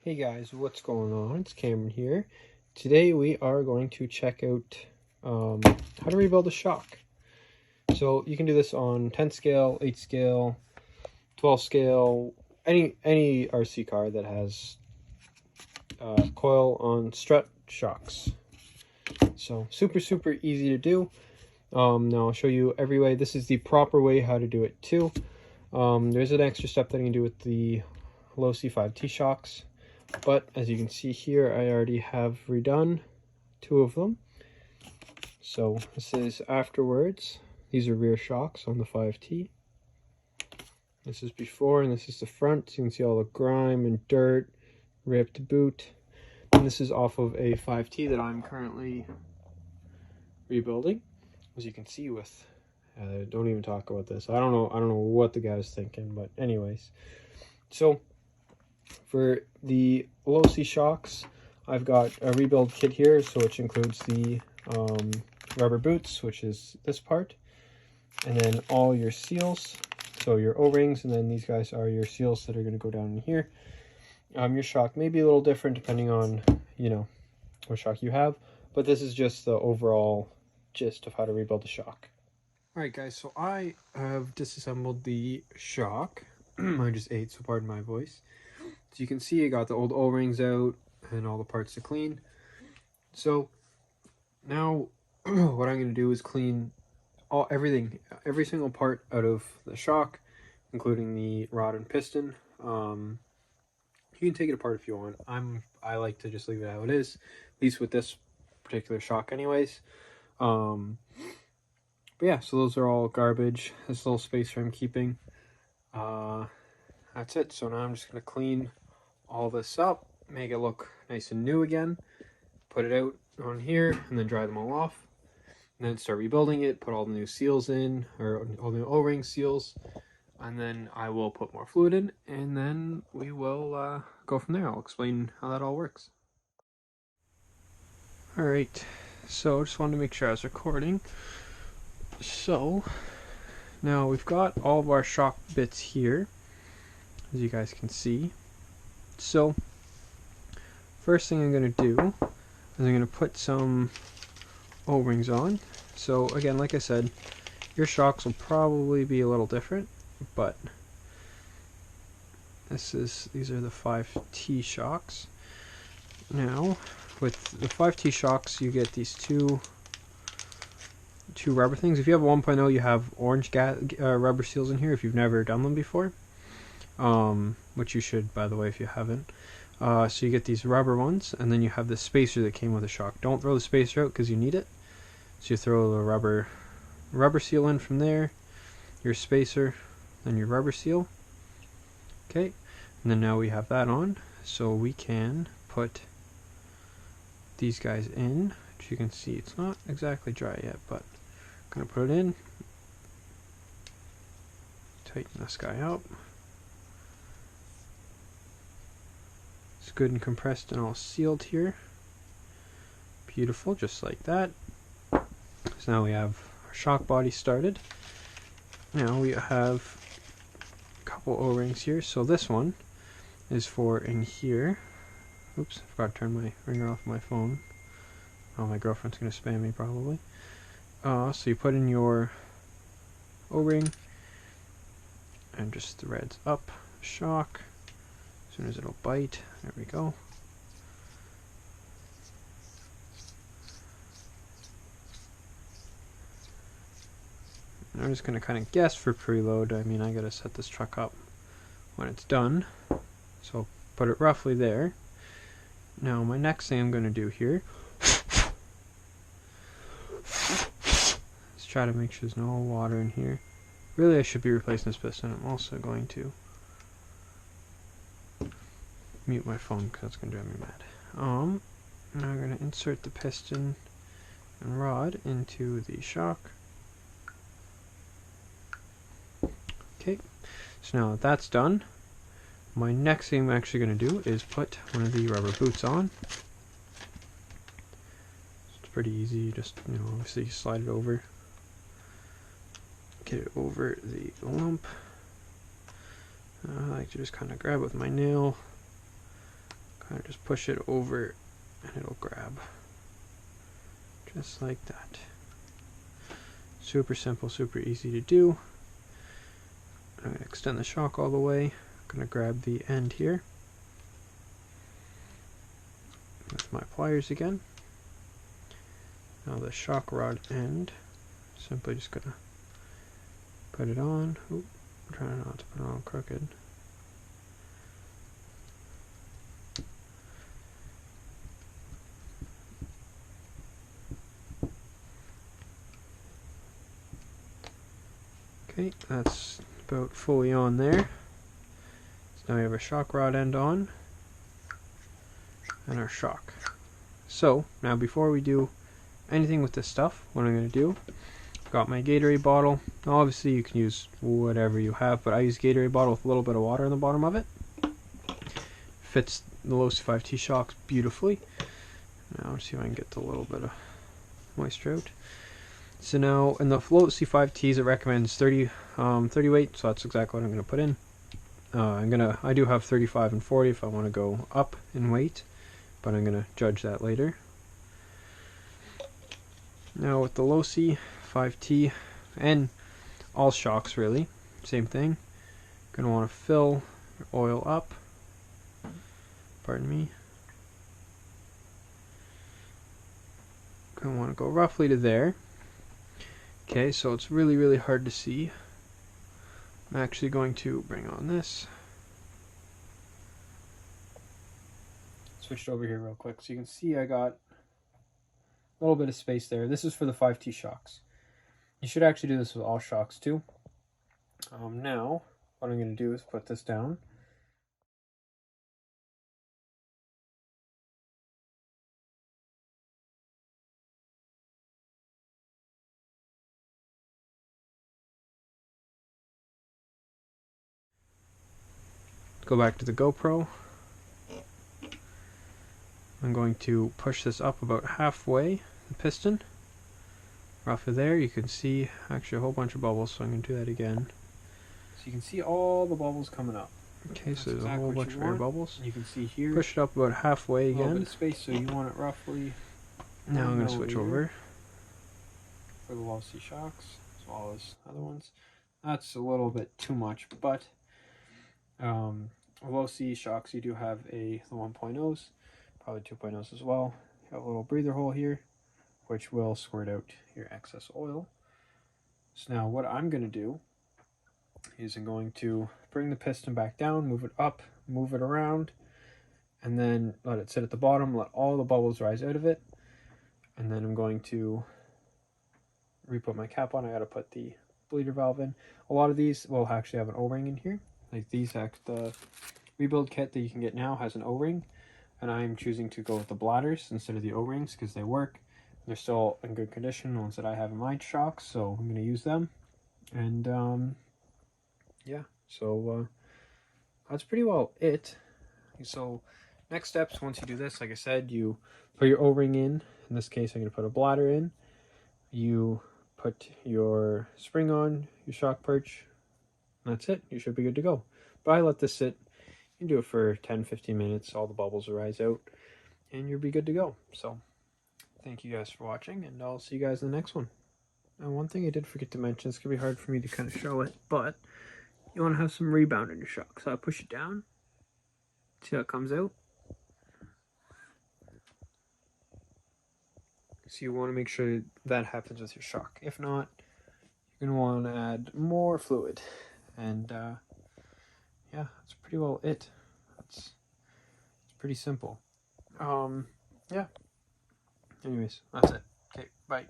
Hey guys, what's going on? It's Cameron here. Today we are going to check out how to rebuild a shock. So you can do this on 10 scale, 8 scale, 12 scale, any RC car that has coil on strut shocks. So super easy to do. Now I'll show you every way. This is the proper way how to do it too. There's an extra step that I can do with the losi 5T shocks. But as you can see here, I already have redone 2 of them. So this is afterwards. These are rear shocks on the 5T. This is before and this is the front. So you can see all the grime and dirt, ripped boot. And this is off of a 5T that I'm currently rebuilding. As you can see with, don't even talk about this. I don't know what the guy was thinking, but anyways. So for the losi shocks, I've got a rebuild kit here, so which includes the rubber boots, which is this part, and then all your seals, so your O-rings, and then these guys are your seals that are going to go down in here. Your shock may be a little different depending on, you know, what shock you have, but this is just the overall gist of how to rebuild the shock. Alright guys, so I have disassembled the shock. I just ate, so pardon my voice. So you can see I got the old O-rings out and all the parts to clean. So now what I'm going to do is clean every single part out of the shock, including the rod and piston. You can take it apart if you want. I like to just leave it how it is, at least with this particular shock anyways. But yeah, so those are all garbage. This little spacer I'm keeping. That's it. So now I'm just going to clean all this up, make it look nice and new again, put it out on here, and then dry them all off, and then start rebuilding it, put all the new seals in, or all the new O-ring seals, and then I will put more fluid in, and then we will go from there. I'll explain how that all works. Alright, so just wanted to make sure I was recording. So now we've got all of our shock bits here, as you guys can see. So first thing I'm going to do is I'm going to put some O-rings on. So again, like I said, your shocks will probably be a little different, but these are the 5T shocks. Now with the 5T shocks you get these two rubber things. If you have a 1.0, you have orange rubber seals in here if you've never done them before, which you should, by the way, if you haven't. So you get these rubber ones, and then you have the spacer that came with the shock. Don't throw the spacer out because you need it. So you throw the rubber seal in from there, your spacer, then your rubber seal. Okay, and then now we have that on, so we can put these guys in, which you can see it's not exactly dry yet, but I'm going to put it in, tighten this guy up. It's good and compressed and all sealed here. Beautiful, just like that. So now we have our shock body started. Now we have a couple O-rings here. So this one is for in here. Oops, I forgot to turn my ringer off my phone. Oh, my girlfriend's going to spam me probably. So you put in your O-ring and just threads up shock. As soon as it'll bite, there we go. And I'm just going to kind of guess for preload. I mean, I got to set this truck up when it's done. So I'll put it roughly there. Now my next thing I'm going to do here is try to make sure there's no water in here. Really, I should be replacing this piston. I'm also going to mute my phone because that's going to drive me mad. Now I'm going to insert the piston and rod into the shock. Okay, so now that that's done, my next thing I'm actually going to do is put one of the rubber boots on. It's pretty easy, just, you know, obviously slide it over, get it over the lump. I like to just kind of grab it with my nail, kind of just push it over and it'll grab. Just like that. Super simple, super easy to do. I'm going to extend the shock all the way. I'm going to grab the end here with my pliers again. Now the shock rod end, simply just going to put it on. Oop, I'm trying not to put it on crooked. Okay, that's about fully on there. So now we have our shock rod end on and our shock. So now before we do anything with this stuff, what I'm going to do, I've got my Gatorade bottle. Now obviously you can use whatever you have, but I use Gatorade bottle with a little bit of water in the bottom of it. Fits the losi 5T shocks beautifully. Now let's see if I can get a little bit of moisture out. So now in the losi 5Ts it recommends 30 weight, so that's exactly what I'm going to put in. I do have 35 and 40 if I want to go up in weight, but I'm going to judge that later. Now with the losi 5T and all shocks really, same thing. Going to want to fill your oil up. Pardon me. Going to want to go roughly to there. Okay, so it's really, really hard to see. I'm actually going to bring on this. Switched over here real quick so you can see I got a little bit of space there. This is for the 5T shocks. You should actually do this with all shocks too. Now, what I'm going to do is put this down. Go back to the GoPro. I'm going to push this up about halfway, the piston. Roughly there, you can see actually a whole bunch of bubbles, so I'm going to do that again. So you can see all the bubbles coming up. Okay, so there's a whole bunch of air bubbles. You can see here. Push it up about halfway again. A little bit of space, so you want it roughly. Now I'm going to switch over for the losi shocks, as well as other ones. That's a little bit too much, but losi shocks, you do have the 1.0s, probably 2.0s as well. You have a little breather hole here, which will squirt out your excess oil. So now what I'm going to do is I'm going to bring the piston back down, move it up, move it around, and then let it sit at the bottom, let all the bubbles rise out of it, and then I'm going to re-put my cap on. I got to put the bleeder valve in. A lot of these will actually have an O-ring in here. Like the rebuild kit that you can get now has an O-ring, and I'm choosing to go with the bladders instead of the O-rings because they work. They're still in good condition, the ones that I have in my shocks, so I'm going to use them. And yeah, so that's pretty well it. So next steps, once you do this, like I said, you put your O-ring in. In this case, I'm going to put a bladder in. You put your spring on, your shock perch. That's it. You should be good to go. But I let this sit. You can do it for 10-15 minutes. All the bubbles will rise out, and you'll be good to go. So thank you guys for watching, and I'll see you guys in the next one. Now, one thing I did forget to mention, it's going to be hard for me to kind of show it, but you want to have some rebound in your shock. So I push it down. See how it comes out? So you want to make sure that happens with your shock. If not, you're going to want to add more fluid. And yeah, that's pretty well it. It's pretty simple. Yeah. Anyways, that's it. Okay, bye.